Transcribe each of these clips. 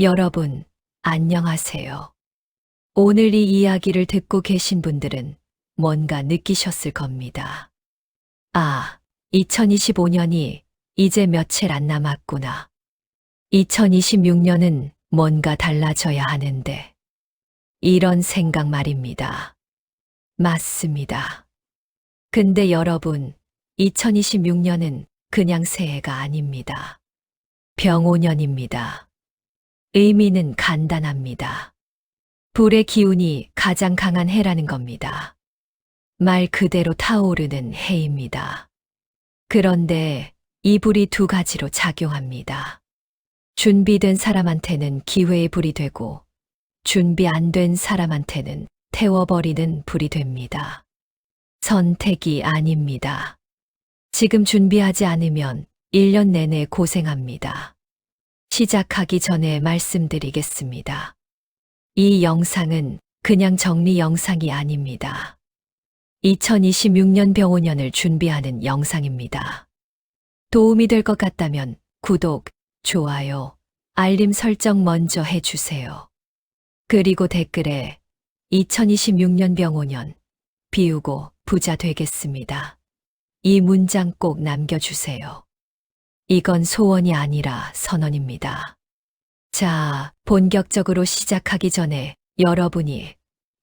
여러분, 안녕하세요. 오늘 이 이야기를 듣고 계신 분들은 뭔가 느끼셨을 겁니다. 아, 2025년이 이제 며칠 안 남았구나. 2026년은 뭔가 달라져야 하는데. 이런 생각 말입니다. 맞습니다. 근데 여러분, 2026년은 그냥 새해가 아닙니다. 병오년입니다. 의미는 간단합니다. 불의 기운이 가장 강한 해라는 겁니다. 말 그대로 타오르는 해입니다. 그런데 이 불이 두 가지로 작용합니다. 준비된 사람한테는 기회의 불이 되고, 준비 안 된 사람한테는 태워버리는 불이 됩니다. 선택이 아닙니다. 지금 준비하지 않으면 1년 내내 고생합니다. 시작하기 전에 말씀드리겠습니다. 이 영상은 그냥 정리 영상이 아닙니다. 2026년 병오년을 준비하는 영상입니다. 도움이 될 것 같다면 구독, 좋아요, 알림 설정 먼저 해주세요. 그리고 댓글에 2026년 병오년 비우고 부자 되겠습니다. 이 문장 꼭 남겨주세요. 이건 소원이 아니라 선언입니다. 자, 본격적으로 시작하기 전에 여러분이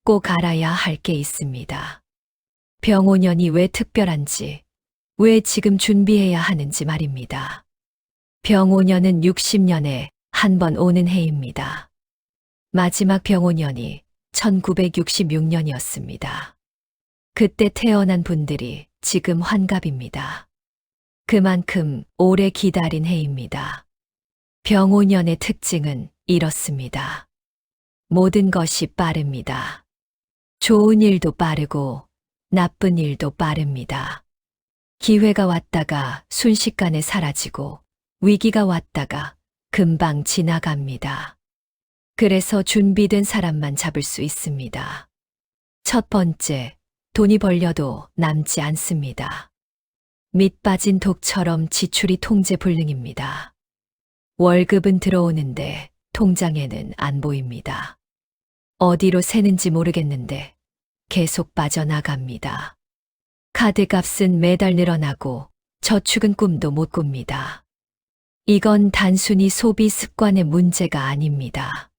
꼭 알아야 할 게 있습니다. 병오년이 왜 특별한지, 왜 지금 준비해야 하는지 말입니다. 병오년은 60년에 한 번 오는 해입니다. 마지막 병오년이 1966년이었습니다. 그때 태어난 분들이 지금 환갑입니다. 그만큼 오래 기다린 해입니다. 병오년의 특징은 이렇습니다. 모든 것이 빠릅니다. 좋은 일도 빠르고 나쁜 일도 빠릅니다. 기회가 왔다가 순식간에 사라지고 위기가 왔다가 금방 지나갑니다. 그래서 준비된 사람만 잡을 수 있습니다. 첫 번째, 돈이 벌려도 남지 않습니다. 밑 빠진 독처럼 지출이 통제불능입니다. 월급은 들어오는데 통장에는 안 보입니다. 어디로 새는지 모르겠는데 계속 빠져나갑니다. 카드값은 매달 늘어나고 저축은 꿈도 못 꿉니다. 이건 단순히 소비 습관의 문제가 아닙니다.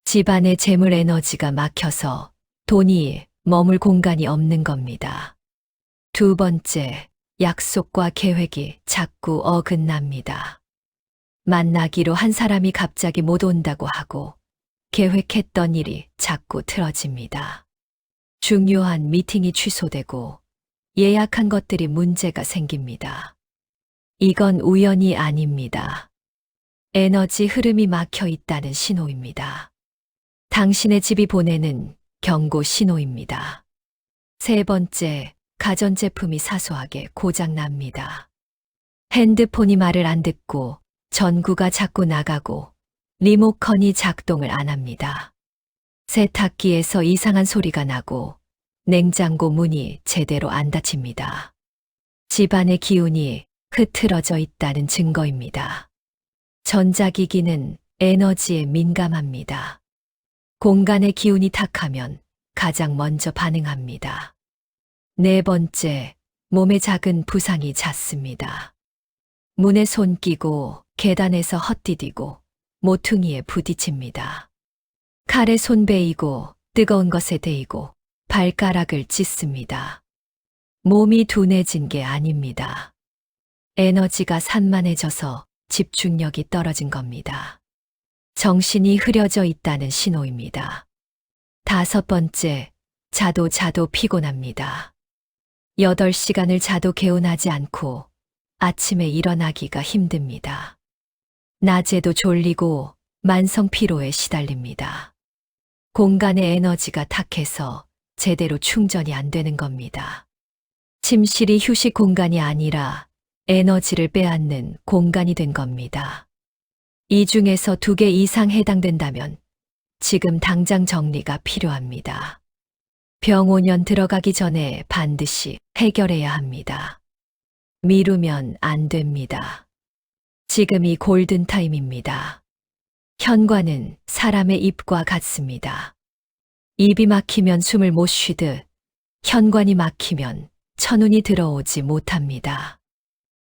집안의 재물 에너지가 막혀서 돈이 머물 공간이 없는 겁니다. 두 번째, 약속과 계획이 자꾸 어긋납니다. 만나기로 한 사람이 갑자기 못 온다고 하고 계획했던 일이 자꾸 틀어집니다. 중요한 미팅이 취소되고 예약한 것들이 문제가 생깁니다. 이건 우연이 아닙니다. 에너지 흐름이 막혀 있다는 신호입니다. 당신의 집이 보내는 경고 신호입니다. 세 번째, 가전제품이 사소하게 고장납니다. 핸드폰이 말을 안 듣고 전구가 자꾸 나가고 리모컨이 작동을 안 합니다. 세탁기에서 이상한 소리가 나고 냉장고 문이 제대로 안 닫힙니다. 집안의 기운이 흐트러져 있다는 증거입니다. 전자기기는 에너지에 민감합니다. 공간의 기운이 탁하면 가장 먼저 반응합니다. 네 번째, 몸에 작은 부상이 잦습니다. 문에 손 끼고 계단에서 헛디디고 모퉁이에 부딪힙니다. 칼에 손 베이고 뜨거운 것에 데이고 발가락을 찢습니다. 몸이 둔해진 게 아닙니다. 에너지가 산만해져서 집중력이 떨어진 겁니다. 정신이 흐려져 있다는 신호입니다. 다섯 번째, 자도 피곤합니다. 8시간을 자도 개운하지 않고 아침에 일어나기가 힘듭니다. 낮에도 졸리고 만성 피로에 시달립니다. 공간의 에너지가 탁해서 제대로 충전이 안 되는 겁니다. 침실이 휴식 공간이 아니라 에너지를 빼앗는 공간이 된 겁니다. 이 중에서 2개 이상 해당된다면 지금 당장 정리가 필요합니다. 병오년 들어가기 전에 반드시 해결해야 합니다. 미루면 안 됩니다. 지금이 골든타임입니다. 현관은 사람의 입과 같습니다. 입이 막히면 숨을 못 쉬듯 현관이 막히면 천운이 들어오지 못합니다.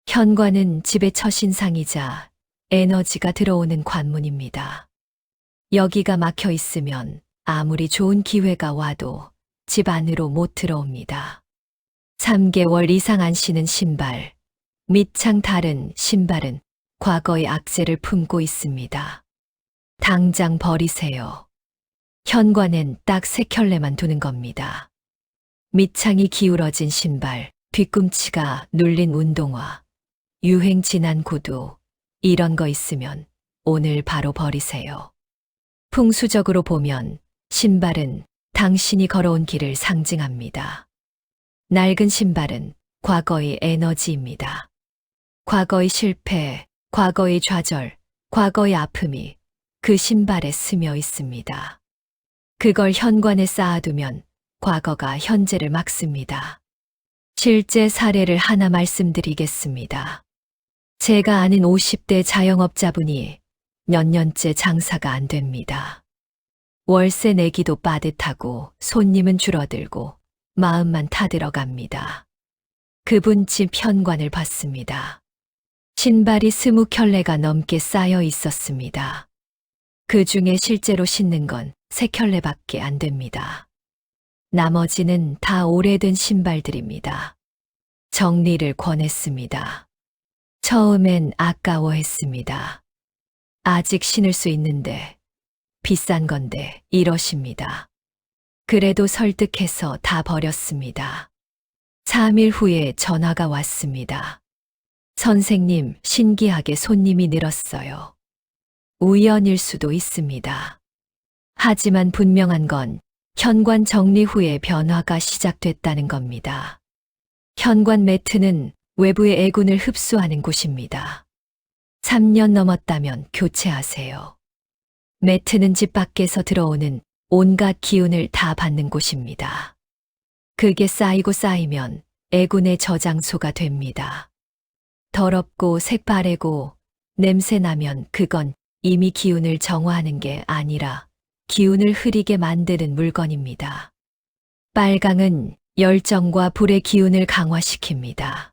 현관은 집의 첫인상이자 에너지가 들어오는 관문입니다. 여기가 막혀 있으면 아무리 좋은 기회가 와도 집 안으로 못 들어옵니다. 3개월 이상 안 신은 신발, 밑창 다른 신발은 과거의 악재를 품고 있습니다. 당장 버리세요. 현관엔 딱 3켤레만 두는 겁니다. 밑창이 기울어진 신발, 뒤꿈치가 눌린 운동화, 유행 지난 구두, 이런 거 있으면 오늘 바로 버리세요. 풍수적으로 보면 신발은 당신이 걸어온 길을 상징합니다. 낡은 신발은 과거의 에너지입니다. 과거의 실패, 과거의 좌절, 과거의 아픔이 그 신발에 스며 있습니다. 그걸 현관에 쌓아두면 과거가 현재를 막습니다. 실제 사례를 하나 말씀드리겠습니다. 제가 아는 50대 자영업자분이 몇 년째 장사가 안 됩니다. 월세 내기도 빠듯하고 손님은 줄어들고 마음만 타들어갑니다. 그분 집 현관을 봤습니다. 신발이 20켤레가 넘게 쌓여 있었습니다. 그 중에 실제로 신는 건 3켤레밖에 안 됩니다. 나머지는 다 오래된 신발들입니다. 정리를 권했습니다. 처음엔 아까워했습니다. 아직 신을 수 있는데, 비싼 건데 이러십니다. 그래도 설득해서 다 버렸습니다. 3일 후에 전화가 왔습니다. 선생님, 신기하게 손님이 늘었어요. 우연일 수도 있습니다. 하지만 분명한 건 현관 정리 후에 변화가 시작됐다는 겁니다. 현관 매트는 외부의 애군을 흡수하는 곳입니다. 3년 넘었다면 교체하세요. 매트는 집 밖에서 들어오는 온갖 기운을 다 받는 곳입니다. 그게 쌓이고 쌓이면 애군의 저장소가 됩니다. 더럽고 색바래고 냄새 나면 그건 이미 기운을 정화하는 게 아니라 기운을 흐리게 만드는 물건입니다. 빨강은 열정과 불의 기운을 강화시킵니다.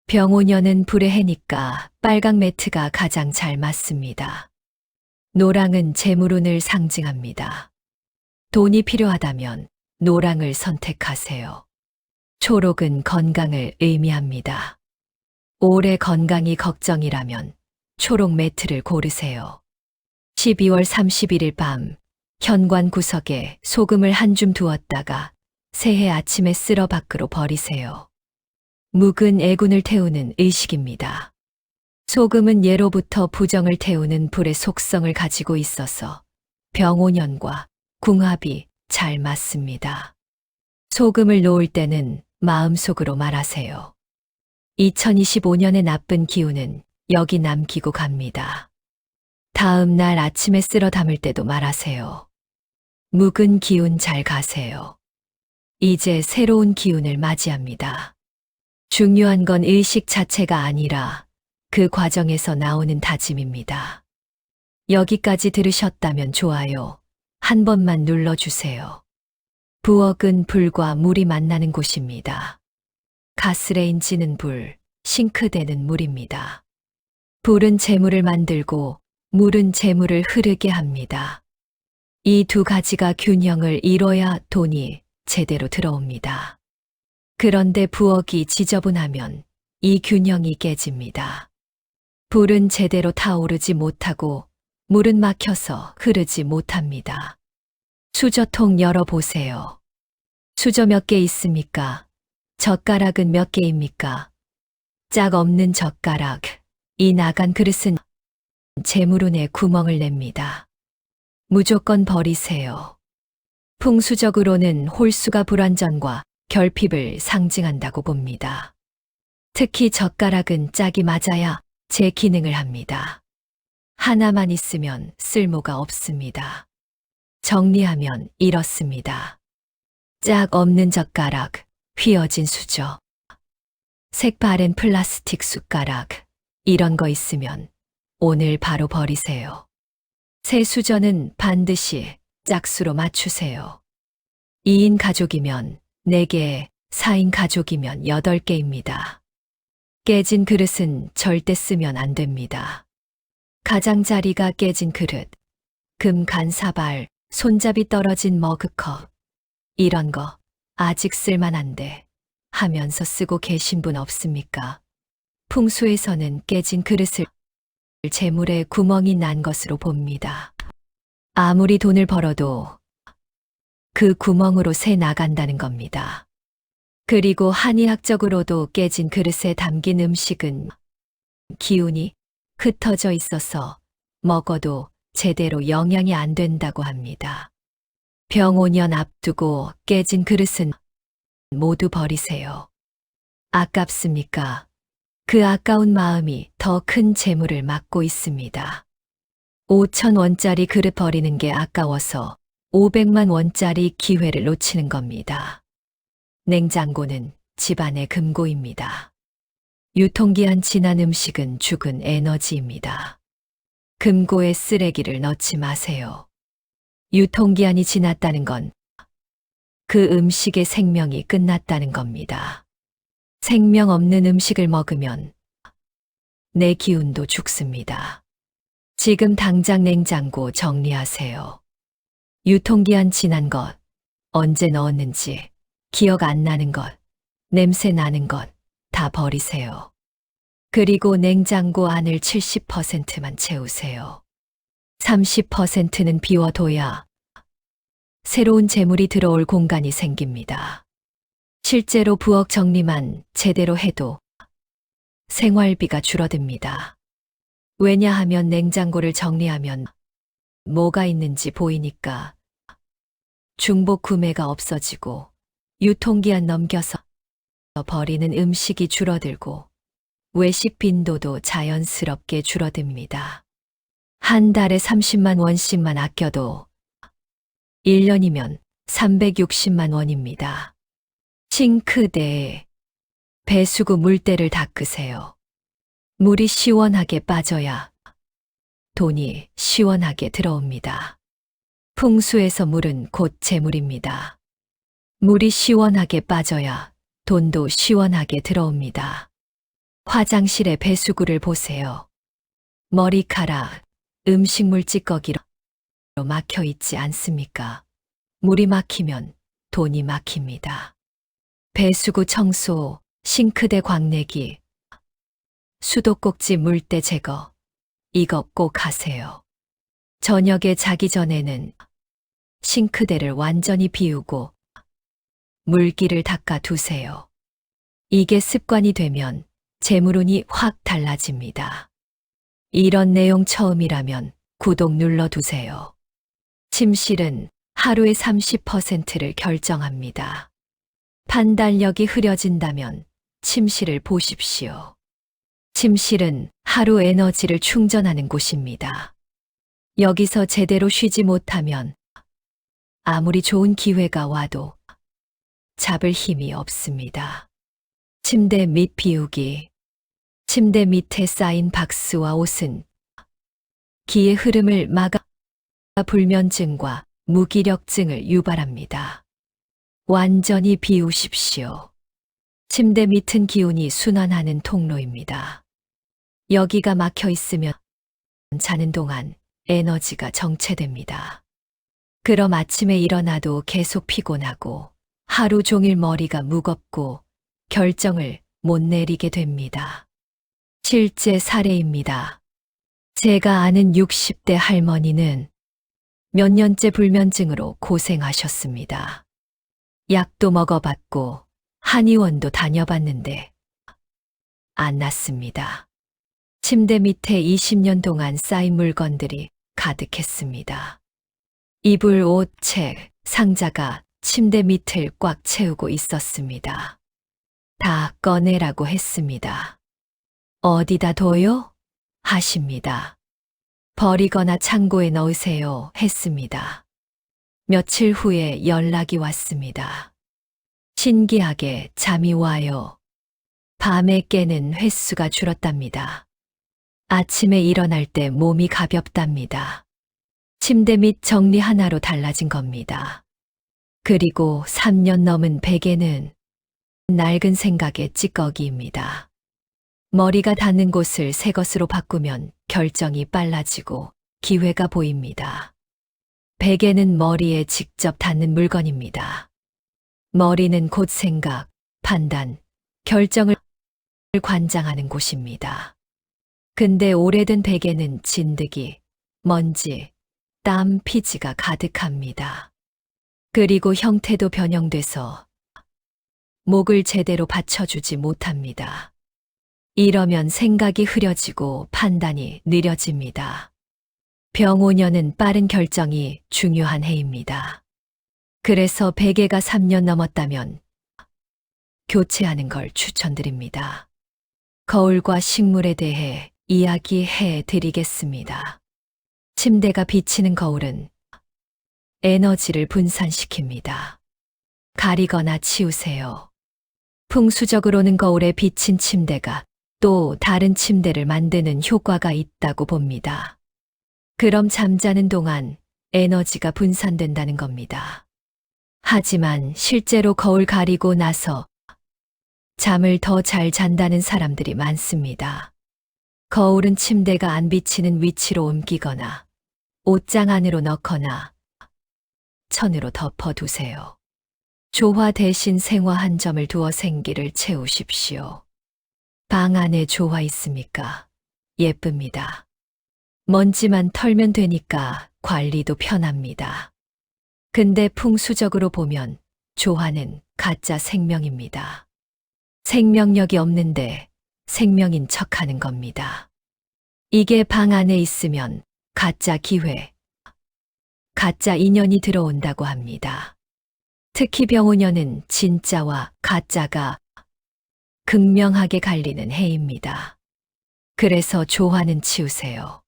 병오년은 불의 해니까 빨강 매트가 가장 잘 맞습니다. 노랑은 재물운을 상징합니다. 돈이 필요하다면 노랑을 선택하세요. 초록은 건강을 의미합니다. 올해 건강이 걱정이라면 초록 매트를 고르세요. 12월 31일 밤 현관 구석에 소금을 한 줌 두었다가 새해 아침에 쓸어 밖으로 버리세요. 묵은 애군을 태우는 의식입니다. 소금은 예로부터 부정을 태우는 불의 속성을 가지고 있어서 병오년과 궁합이 잘 맞습니다. 소금을 놓을 때는 마음속으로 말하세요. 2025년의 나쁜 기운은 여기 남기고 갑니다. 다음 날 아침에 쓸어 담을 때도 말하세요. 묵은 기운 잘 가세요. 이제 새로운 기운을 맞이합니다. 중요한 건 의식 자체가 아니라 그 과정에서 나오는 다짐입니다. 여기까지 들으셨다면 좋아요 한 번만 눌러주세요. 부엌은 불과 물이 만나는 곳입니다. 가스레인지는 불, 싱크대는 물입니다. 불은 재물을 만들고 물은 재물을 흐르게 합니다. 이 두 가지가 균형을 이뤄야 돈이 제대로 들어옵니다. 그런데 부엌이 지저분하면 이 균형이 깨집니다. 불은 제대로 타오르지 못하고 물은 막혀서 흐르지 못합니다. 수저통 열어보세요. 수저 몇 개 있습니까? 젓가락은 몇 개입니까? 짝 없는 젓가락, 이 나간 그릇은 재물운에 구멍을 냅니다. 무조건 버리세요. 풍수적으로는 홀수가 불완전과 결핍을 상징한다고 봅니다. 특히 젓가락은 짝이 맞아야 제 기능을 합니다. 하나만 있으면 쓸모가 없습니다. 정리하면 이렇습니다. 짝 없는 젓가락, 휘어진 수저, 색바랜 플라스틱 숟가락, 이런 거 있으면 오늘 바로 버리세요. 세수전은 반드시 짝수로 맞추세요. 2인 가족이면 4개, 4인 가족이면 8개입니다. 깨진 그릇은 절대 쓰면 안 됩니다. 가장자리가 깨진 그릇, 금 간사발, 손잡이 떨어진 머그컵, 이런 거 아직 쓸만한데 하면서 쓰고 계신 분 없습니까? 풍수에서는 깨진 그릇을 재물에 구멍이 난 것으로 봅니다. 아무리 돈을 벌어도 그 구멍으로 새 나간다는 겁니다. 그리고 한의학적으로도 깨진 그릇에 담긴 음식은 기운이 흩어져 있어서 먹어도 제대로 영양이 안 된다고 합니다. 병 5년 앞두고 깨진 그릇은 모두 버리세요. 아깝습니까? 그 아까운 마음이 더 큰 재물을 막고 있습니다. 5,000원짜리 그릇 버리는 게 아까워서 500만 원짜리 기회를 놓치는 겁니다. 냉장고는 집안의 금고입니다. 유통기한 지난 음식은 죽은 에너지입니다. 금고에 쓰레기를 넣지 마세요. 유통기한이 지났다는 건 그 음식의 생명이 끝났다는 겁니다. 생명 없는 음식을 먹으면 내 기운도 죽습니다. 지금 당장 냉장고 정리하세요. 유통기한 지난 것, 언제 넣었는지 기억 안 나는 것, 냄새 나는 것 다 버리세요. 그리고 냉장고 안을 70%만 채우세요. 30%는 비워둬야 새로운 재물이 들어올 공간이 생깁니다. 실제로 부엌 정리만 제대로 해도 생활비가 줄어듭니다. 왜냐하면 냉장고를 정리하면 뭐가 있는지 보이니까 중복 구매가 없어지고 유통기한 넘겨서 버리는 음식이 줄어들고 외식 빈도도 자연스럽게 줄어듭니다. 한 달에 30만 원씩만 아껴도 1년이면 360만 원입니다. 싱크대에 배수구 물때를 닦으세요. 물이 시원하게 빠져야 돈이 시원하게 들어옵니다. 풍수에서 물은 곧 재물입니다. 물이 시원하게 빠져야 돈도 시원하게 들어옵니다. 화장실의 배수구를 보세요. 머리카락, 음식물 찌꺼기로 막혀 있지 않습니까? 물이 막히면 돈이 막힙니다. 배수구 청소, 싱크대 광내기, 수도꼭지 물때 제거, 이거 꼭 하세요. 저녁에 자기 전에는 싱크대를 완전히 비우고 물기를 닦아 두세요. 이게 습관이 되면 재물운이 확 달라집니다. 이런 내용 처음이라면 구독 눌러두세요. 침실은 하루의 30%를 결정합니다. 판단력이 흐려진다면 침실을 보십시오. 침실은 하루 에너지를 충전하는 곳입니다. 여기서 제대로 쉬지 못하면 아무리 좋은 기회가 와도 잡을 힘이 없습니다. 침대 밑 비우기. 침대 밑에 쌓인 박스와 옷은 기의 흐름을 막아 불면증과 무기력증을 유발합니다. 완전히 비우십시오. 침대 밑은 기운이 순환하는 통로입니다. 여기가 막혀 있으면 자는 동안 에너지가 정체됩니다. 그럼 아침에 일어나도 계속 피곤하고 하루 종일 머리가 무겁고 결정을 못 내리게 됩니다. 실제 사례입니다. 제가 아는 60대 할머니는 몇 년째 불면증으로 고생하셨습니다. 약도 먹어봤고 한의원도 다녀봤는데 안 낫습니다. 침대 밑에 20년 동안 쌓인 물건들이 가득했습니다. 이불, 옷, 책, 상자가 침대 밑을 꽉 채우고 있었습니다. 다 꺼내라고 했습니다. 어디다 둬요? 하십니다. 버리거나 창고에 넣으세요 했습니다. 며칠 후에 연락이 왔습니다. 신기하게 잠이 와요. 밤에 깨는 횟수가 줄었답니다. 아침에 일어날 때 몸이 가볍답니다. 침대 및 정리 하나로 달라진 겁니다. 그리고 3년 넘은 베개는 낡은 생각의 찌꺼기입니다. 머리가 닿는 곳을 새 것으로 바꾸면 결정이 빨라지고 기회가 보입니다. 베개는 머리에 직접 닿는 물건입니다. 머리는 곧 생각, 판단, 결정을 관장하는 곳입니다. 근데 오래된 베개는 진드기, 먼지, 땀, 피지가 가득합니다. 그리고 형태도 변형돼서 목을 제대로 받쳐주지 못합니다. 이러면 생각이 흐려지고 판단이 느려집니다. 병5년은 빠른 결정이 중요한 해입니다. 그래서 베개가 3년 넘었다면 교체하는 걸 추천드립니다. 거울과 식물에 대해 이야기해 드리겠습니다. 침대가 비치는 거울은 에너지를 분산시킵니다. 가리거나 치우세요. 풍수적으로는 거울에 비친 침대가 또 다른 침대를 만드는 효과가 있다고 봅니다. 그럼 잠자는 동안 에너지가 분산된다는 겁니다. 하지만 실제로 거울 가리고 나서 잠을 더 잘 잔다는 사람들이 많습니다. 거울은 침대가 안 비치는 위치로 옮기거나 옷장 안으로 넣거나 천으로 덮어두세요. 조화 대신 생화 한 점을 두어 생기를 채우십시오. 방 안에 조화 있습니까? 예쁩니다. 먼지만 털면 되니까 관리도 편합니다. 근데 풍수적으로 보면 조화는 가짜 생명입니다. 생명력이 없는데 생명인 척하는 겁니다. 이게 방 안에 있으면 가짜 기회, 가짜 인연이 들어온다고 합니다. 특히 병5년은 진짜와 가짜가 극명하게 갈리는 해입니다. 그래서 조화는 치우세요.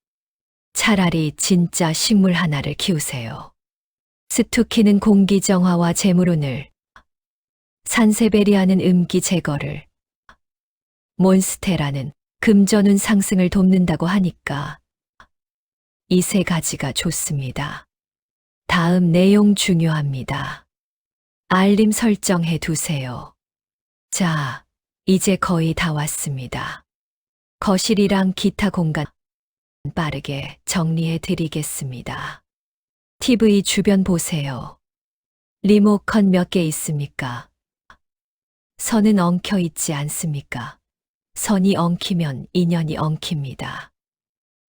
차라리 진짜 식물 하나를 키우세요. 스투키는 공기 정화와 재물운을, 산세베리아는 음기 제거를, 몬스테라는 금전운 상승을 돕는다고 하니까 이 세 가지가 좋습니다. 다음 내용 중요합니다. 알림 설정해 두세요. 자, 이제 거의 다 왔습니다. 거실이랑 기타 공간 빠르게 정리해 드리겠습니다. TV 주변 보세요. 리모컨 몇 개 있습니까? 선은 엉켜 있지 않습니까? 선이 엉키면 인연이 엉킵니다.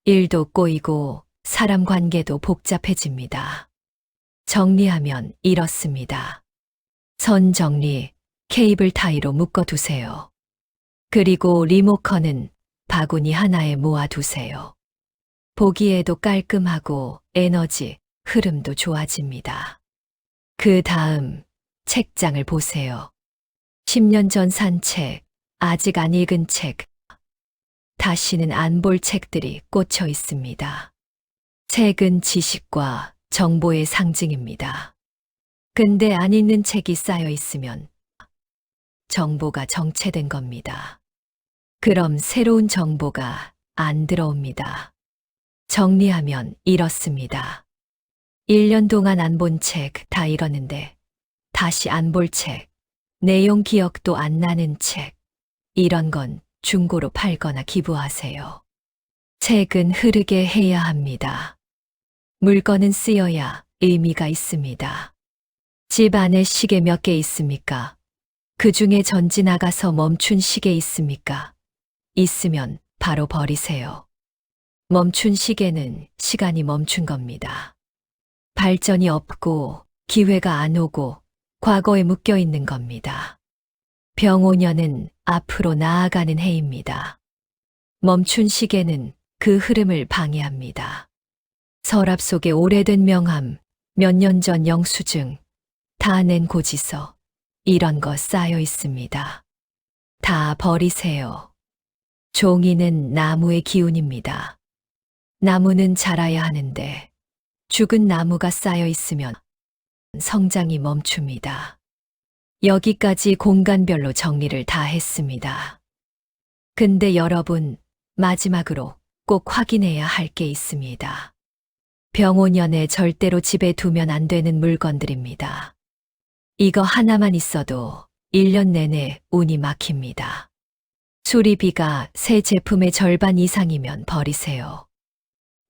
일도 꼬이고 사람 관계도 복잡해집니다. 정리하면 이렇습니다. 선 정리, 케이블 타이로 묶어두세요. 그리고 리모컨은 바구니 하나에 모아두세요. 보기에도 깔끔하고 에너지, 흐름도 좋아집니다. 그 다음 책장을 보세요. 10년 전 산 책, 아직 안 읽은 책, 다시는 안 볼 책들이 꽂혀 있습니다. 책은 지식과 정보의 상징입니다. 근데 안 읽는 책이 쌓여 있으면 정보가 정체된 겁니다. 그럼 새로운 정보가 안 들어옵니다. 정리하면 이렇습니다. 1년 동안 안 본 책 다 읽었는데 다시 안 볼 책, 내용 기억도 안 나는 책, 이런 건 중고로 팔거나 기부하세요. 책은 흐르게 해야 합니다. 물건은 쓰여야 의미가 있습니다. 집 안에 시계 몇 개 있습니까? 그 중에 전지 나가서 멈춘 시계 있습니까? 있으면 바로 버리세요. 멈춘 시계는 시간이 멈춘 겁니다. 발전이 없고 기회가 안 오고 과거에 묶여 있는 겁니다. 병5년은 앞으로 나아가는 해입니다. 멈춘 시계는 그 흐름을 방해합니다. 서랍 속에 오래된 명함, 몇 년 전 영수증, 다 낸 고지서, 이런 거 쌓여 있습니다. 다 버리세요. 종이는 나무의 기운입니다. 나무는 자라야 하는데 죽은 나무가 쌓여 있으면 성장이 멈춥니다. 여기까지 공간별로 정리를 다 했습니다. 근데 여러분, 마지막으로 꼭 확인해야 할 게 있습니다. 병5년에 절대로 집에 두면 안 되는 물건들입니다. 이거 하나만 있어도 1년 내내 운이 막힙니다. 수리비가 새 제품의 절반 이상이면 버리세요.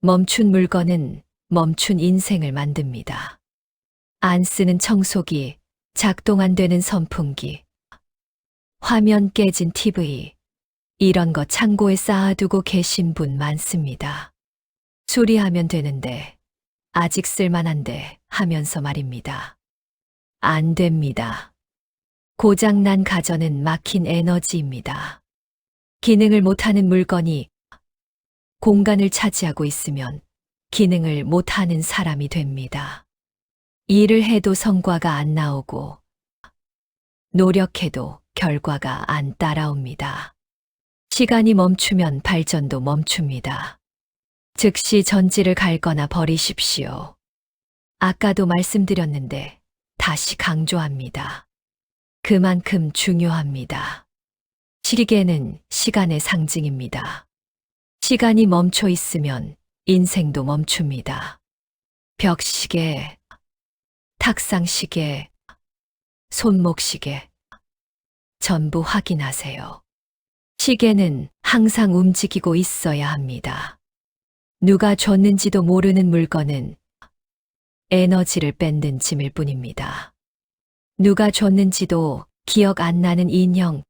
멈춘 물건은 멈춘 인생을 만듭니다. 안 쓰는 청소기, 작동 안 되는 선풍기, 화면 깨진 TV, 이런 거 창고에 쌓아두고 계신 분 많습니다. 수리하면 되는데, 아직 쓸만한데 하면서 말입니다. 안 됩니다. 고장난 가전은 막힌 에너지입니다. 기능을 못하는 물건이 공간을 차지하고 있으면 기능을 못하는 사람이 됩니다. 일을 해도 성과가 안 나오고 노력해도 결과가 안 따라옵니다. 시간이 멈추면 발전도 멈춥니다. 즉시 전지를 갈거나 버리십시오. 아까도 말씀드렸는데 다시 강조합니다. 그만큼 중요합니다. 시계는 시간의 상징입니다. 시간이 멈춰 있으면 인생도 멈춥니다. 벽시계, 탁상시계, 손목시계, 전부 확인하세요. 시계는 항상 움직이고 있어야 합니다. 누가 줬는지도 모르는 물건은 에너지를 뺏는 짐일 뿐입니다. 누가 줬는지도 기억 안 나는 인형,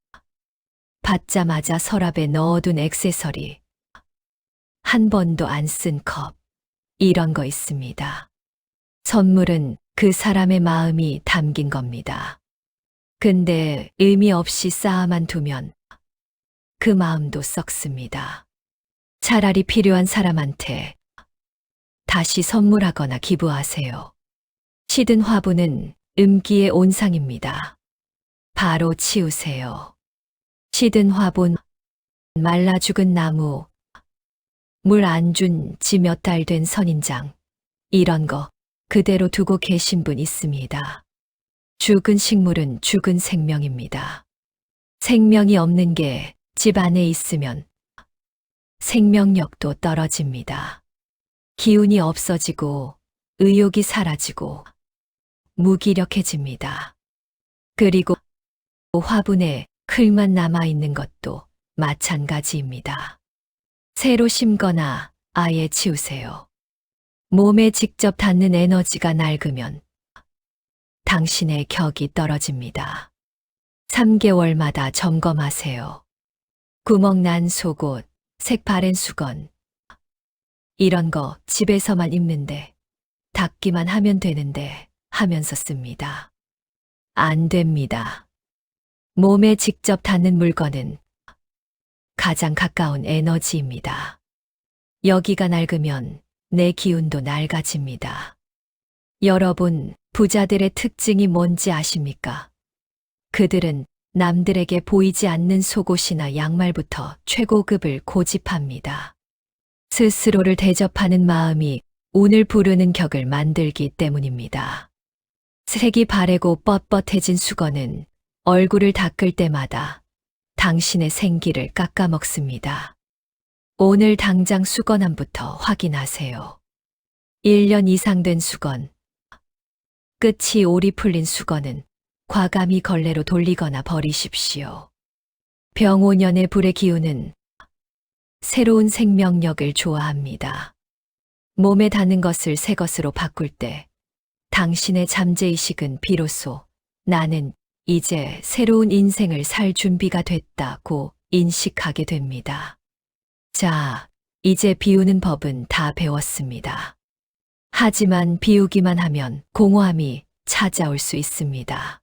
받자마자 서랍에 넣어둔 액세서리, 한 번도 안 쓴 컵, 이런 거 있습니다. 선물은 그 사람의 마음이 담긴 겁니다. 근데 의미 없이 쌓아만 두면 그 마음도 썩습니다. 차라리 필요한 사람한테 다시 선물하거나 기부하세요. 시든 화분은 음기의 온상입니다. 바로 치우세요. 시든 화분, 말라 죽은 나무, 물 안 준 지 몇 달 된 선인장, 이런 거 그대로 두고 계신 분 있습니다. 죽은 식물은 죽은 생명입니다. 생명이 없는 게 집 안에 있으면 생명력도 떨어집니다. 기운이 없어지고 의욕이 사라지고 무기력해집니다. 그리고 화분에 흙만 남아있는 것도 마찬가지입니다. 새로 심거나 아예 치우세요. 몸에 직접 닿는 에너지가 낡으면 당신의 격이 떨어집니다. 3개월마다 점검하세요. 구멍 난 속옷, 색바랜 수건, 이런 거 집에서만 입는데 닦기만 하면 되는데 하면서 씁니다. 안 됩니다. 몸에 직접 닿는 물건은 가장 가까운 에너지입니다. 여기가 낡으면 내 기운도 낡아집니다. 여러분, 부자들의 특징이 뭔지 아십니까? 그들은 남들에게 보이지 않는 속옷이나 양말부터 최고급을 고집합니다. 스스로를 대접하는 마음이 운을 부르는 격을 만들기 때문입니다. 색이 바래고 뻣뻣해진 수건은 얼굴을 닦을 때마다 당신의 생기를 깎아먹습니다. 오늘 당장 수건함부터 확인하세요. 1년 이상 된 수건, 끝이 올이 풀린 수건은 과감히 걸레로 돌리거나 버리십시오. 병5년의 불의 기운은 새로운 생명력을 좋아합니다. 몸에 닿는 것을 새 것으로 바꿀 때 당신의 잠재의식은 비로소 나는 이제 새로운 인생을 살 준비가 됐다고 인식하게 됩니다. 자, 이제 비우는 법은 다 배웠습니다. 하지만 비우기만 하면 공허함이 찾아올 수 있습니다.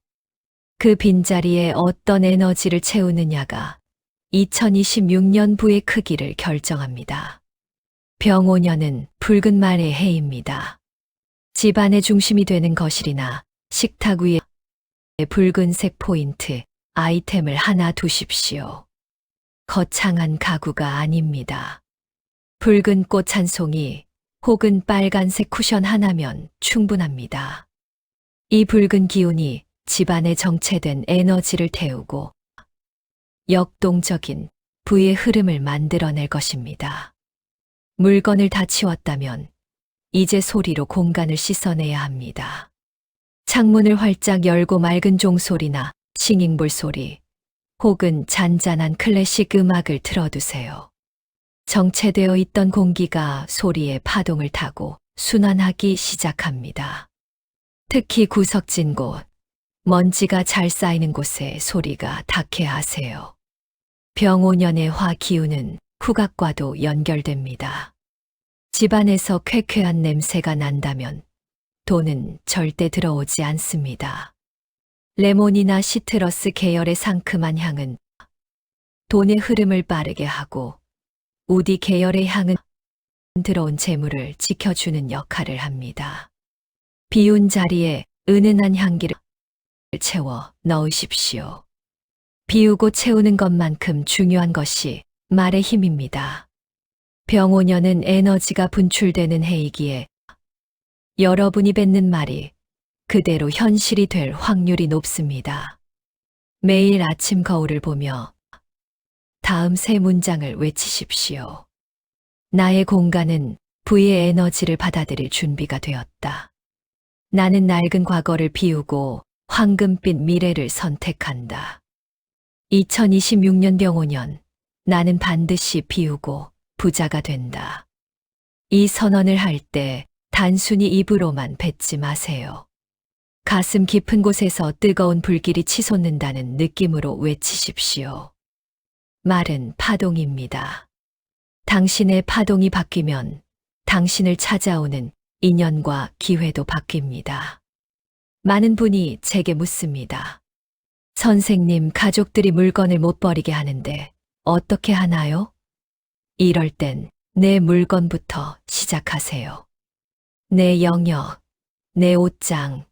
그 빈자리에 어떤 에너지를 채우느냐가 2026년부의 크기를 결정합니다. 병5년은 붉은 말의 해입니다. 집안의 중심이 되는 거실이나 식탁 위에 붉은색 포인트, 아이템을 하나 두십시오. 거창한 가구가 아닙니다. 붉은 꽃 한 송이 혹은 빨간색 쿠션 하나면 충분합니다. 이 붉은 기운이 집안에 정체된 에너지를 태우고 역동적인 부의 흐름을 만들어낼 것입니다. 물건을 다 치웠다면 이제 소리로 공간을 씻어내야 합니다. 창문을 활짝 열고 맑은 종소리나 싱잉볼 소리, 혹은 잔잔한 클래식 음악을 틀어두세요. 정체되어 있던 공기가 소리의 파동을 타고 순환하기 시작합니다. 특히 구석진 곳, 먼지가 잘 쌓이는 곳에 소리가 닿게 하세요. 병오년의 화 기운은 후각과도 연결됩니다. 집안에서 쾌쾌한 냄새가 난다면 돈은 절대 들어오지 않습니다. 레몬이나 시트러스 계열의 상큼한 향은 돈의 흐름을 빠르게 하고, 우디 계열의 향은 들어온 재물을 지켜주는 역할을 합니다. 비운 자리에 은은한 향기를 채워 넣으십시오. 비우고 채우는 것만큼 중요한 것이 말의 힘입니다. 병오년은 에너지가 분출되는 해이기에 여러분이 뱉는 말이 그대로 현실이 될 확률이 높습니다. 매일 아침 거울을 보며 다음 세 문장을 외치십시오. 나의 공간은 부의 에너지를 받아들일 준비가 되었다. 나는 낡은 과거를 비우고 황금빛 미래를 선택한다. 2026년 병오년, 나는 반드시 비우고 부자가 된다. 이 선언을 할 때 단순히 입으로만 뱉지 마세요. 가슴 깊은 곳에서 뜨거운 불길이 치솟는다는 느낌으로 외치십시오. 말은 파동입니다. 당신의 파동이 바뀌면 당신을 찾아오는 인연과 기회도 바뀝니다. 많은 분이 제게 묻습니다. 선생님, 가족들이 물건을 못 버리게 하는데 어떻게 하나요? 이럴 땐 내 물건부터 시작하세요. 내 영역, 내 옷장,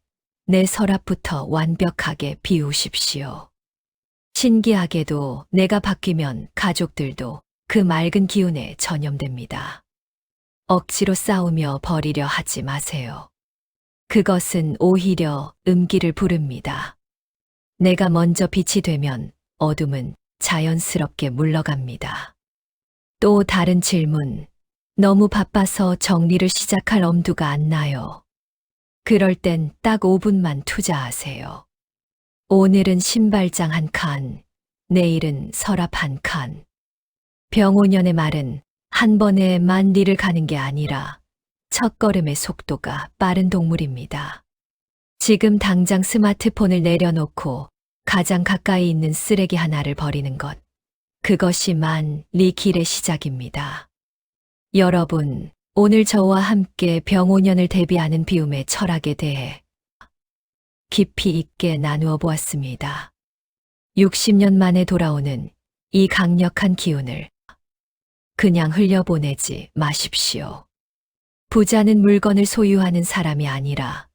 내 서랍부터 완벽하게 비우십시오. 신기하게도 내가 바뀌면 가족들도 그 맑은 기운에 전염됩니다. 억지로 싸우며 버리려 하지 마세요. 그것은 오히려 음기를 부릅니다. 내가 먼저 빛이 되면 어둠은 자연스럽게 물러갑니다. 또 다른 질문, 너무 바빠서 정리를 시작할 엄두가 안 나요. 그럴 땐 딱 5분만 투자하세요. 오늘은 신발장 한 칸, 내일은 서랍 한 칸. 병오년의 말은 한 번에 만리를 가는 게 아니라 첫걸음의 속도가 빠른 동물입니다. 지금 당장 스마트폰을 내려놓고 가장 가까이 있는 쓰레기 하나를 버리는 것. 그것이 만리 길의 시작입니다. 여러분, 오늘 저와 함께 병오년을 대비하는 비움의 철학에 대해 깊이 있게 나누어 보았습니다. 60년 만에 돌아오는 이 강력한 기운을 그냥 흘려보내지 마십시오. 부자는 물건을 소유하는 사람이 아니라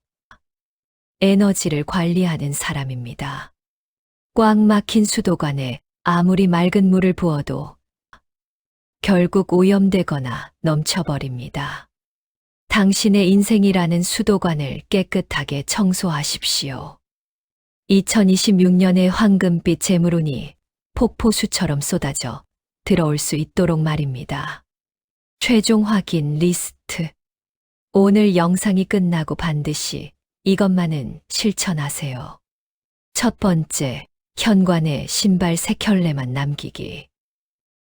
에너지를 관리하는 사람입니다. 꽉 막힌 수도관에 아무리 맑은 물을 부어도 결국 오염되거나 넘쳐버립니다. 당신의 인생이라는 수도관을 깨끗하게 청소하십시오. 2026년의 황금빛 재물운이 폭포수처럼 쏟아져 들어올 수 있도록 말입니다. 최종 확인 리스트. 오늘 영상이 끝나고 반드시 이것만은 실천하세요. 첫 번째, 현관에 신발 3켤레만 남기기.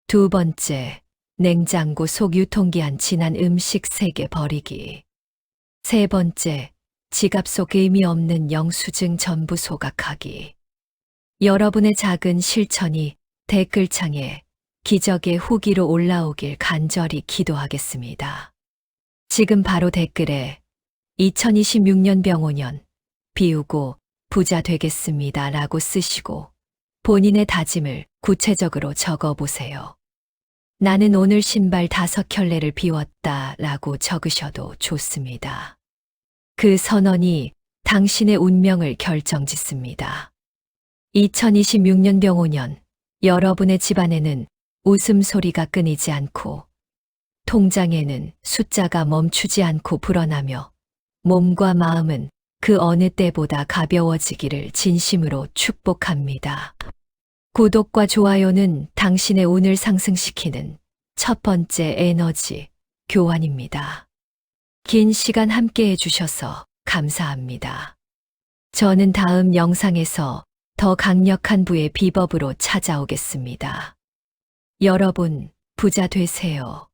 두 번째, 냉장고 속 유통기한 지난 음식 3개 버리기. 세 번째, 지갑 속 의미 없는 영수증 전부 소각하기. 여러분의 작은 실천이 댓글창에 기적의 후기로 올라오길 간절히 기도하겠습니다. 지금 바로 댓글에 2026년 병오년 비우고 부자 되겠습니다 라고 쓰시고 본인의 다짐을 구체적으로 적어보세요. 나는 오늘 신발 5켤레를 비웠다 라고 적으셔도 좋습니다. 그 선언이 당신의 운명을 결정짓습니다. 2026년 병오년 여러분의 집안에는 웃음소리가 끊이지 않고 통장에는 숫자가 멈추지 않고 불어나며 몸과 마음은 그 어느 때보다 가벼워지기를 진심으로 축복합니다. 구독과 좋아요는 당신의 운을 상승시키는 첫 번째 에너지 교환입니다. 긴 시간 함께 해주셔서 감사합니다. 저는 다음 영상에서 더 강력한 부의 비법으로 찾아오겠습니다. 여러분, 부자 되세요.